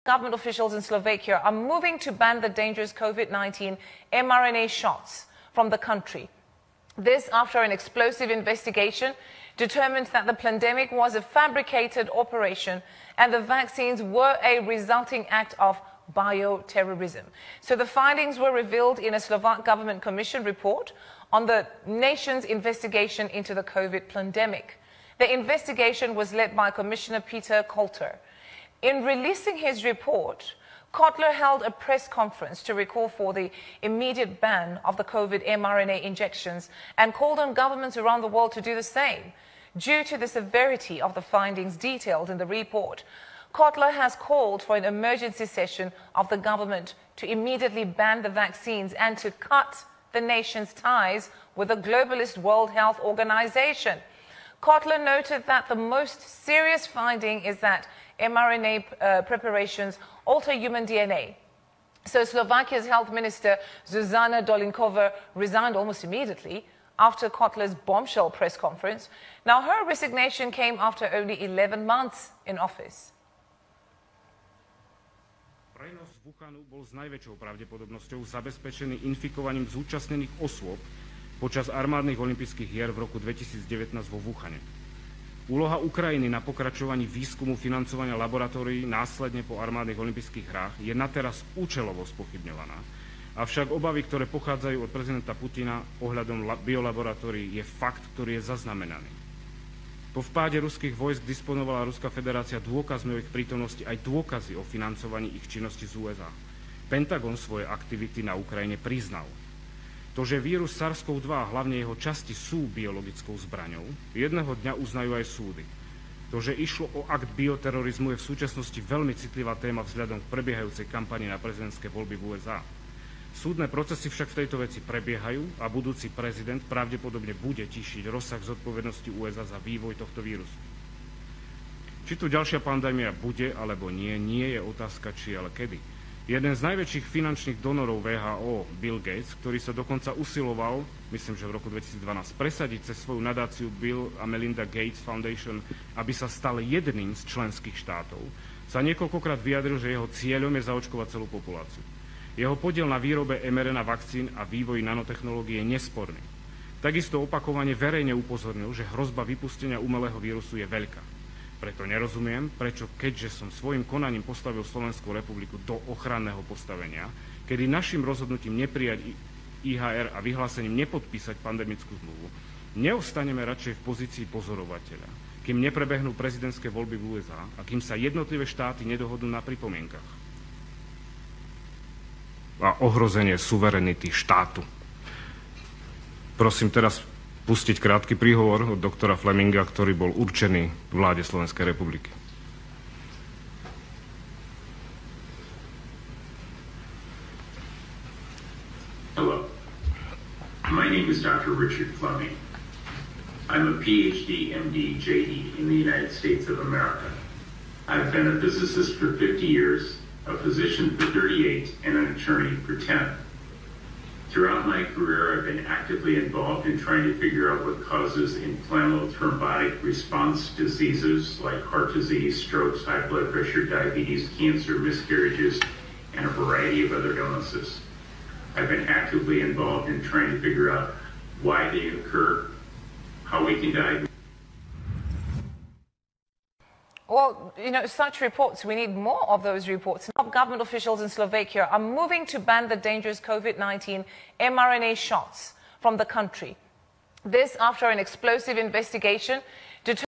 Government officials in Slovakia are moving to ban the dangerous COVID-19 mRNA shots from the country. This after an explosive investigation determined that the pandemic was a fabricated operation and the vaccines were a resulting act of bioterrorism. So the findings were revealed in a Slovak government commission report on the nation's investigation into the COVID pandemic. The investigation was led by Commissioner Peter Kolter. In releasing his report, Kotler held a press conference to call for the immediate ban of the COVID mRNA injections and called on governments around the world to do the same. Due to the severity of the findings detailed in the report, Kotler has called for an emergency session of the government to immediately ban the vaccines and to cut the nation's ties with the globalist World Health Organization. Kotler noted that the most serious finding is that mRNA preparations alter human DNA. So Slovakia's health minister, Zuzana Dolinkova, resigned almost immediately after Kotler's bombshell press conference. Now, her resignation came after only 11 months in office. Prenos z Wuhanu bol s najväčšou pravdepodobnosťou zabezpečený infikovaním zúčastnených osôb počas armádnych olympijských hier v roku 2019 vo Wuhane. Úloha Ukrajiny na pokračovaní výskumu financovania laboratórií následne po armádnych olympijských hrách je nateraz účelovo spochybňovaná. Avšak obavy, ktoré pochádzajú od prezidenta Putina ohľadom biolaboratórií, je fakt, ktorý je zaznamenaný. Po vpáde ruských vojsk disponovala Ruská federácia dôkazmi o ich prítomnosti aj dôkazy o financovaní ich činnosti z USA. Pentagon svoje aktivity na Ukrajine priznal. To, že vírus SARS-CoV-2 a hlavne jeho časti sú biologickou zbraňou, jedného dňa uznajú aj súdy. To, že išlo o akt bioterorizmu, je v súčasnosti veľmi citlivá téma vzhľadom k prebiehajúcej kampani na prezidentské voľby v USA. Súdne procesy však v tejto veci prebiehajú a budúci prezident pravdepodobne bude tišiť rozsah zodpovednosti USA za vývoj tohto vírusu. Či tu ďalšia pandémia bude alebo nie, nie je otázka či, ale kedy. Jeden z najväčších finančných donorov WHO, Bill Gates, ktorý sa dokonca usiloval, myslím, že v roku 2012, presadiť cez svoju nadáciu Bill a Melinda Gates Foundation, aby sa stal jedným z členských štátov, sa niekoľkokrát vyjadril, že jeho cieľom je zaočkovať celú populáciu. Jeho podiel na výrobe mRNA vakcín a vývoji nanotechnológie je nesporný. Takisto opakovane verejne upozornil, že hrozba vypustenia umelého vírusu je veľká. Preto nerozumiem, prečo, keďže som svojim konaním postavil Slovenskú republiku do ochranného postavenia, kedy našim rozhodnutím neprijať IHR a vyhlásením nepodpísať pandemickú zmluvu, neostaneme radšej v pozícii pozorovateľa, kým neprebehnú prezidentské voľby v USA a kým sa jednotlivé štáty nedohodnú na pripomienkach. A ohrozenie suverenity štátu. Prosím teraz pustiť krátky príhovor od doktora Fleminga, ktorý bol určený vláde Slovenskej republiky. Hello. My name is Dr. Richard Fleming. I'm a PhD, MD, JD in the United States of America. I've been a physicist for 50 years, a physician for 38, and an attorney for 10. Throughout my career, I've been actively involved in trying to figure out what causes inflammatory thrombotic response diseases like heart disease, strokes, high blood pressure, diabetes, cancer, miscarriages, and a variety of other illnesses. I've been actively involved in trying to figure out why they occur, how we can diagnose. Well, you know, such reports, we need more of those reports. Top government officials in Slovakia are moving to ban the dangerous COVID-19 mRNA shots from the country. This after an explosive investigation determined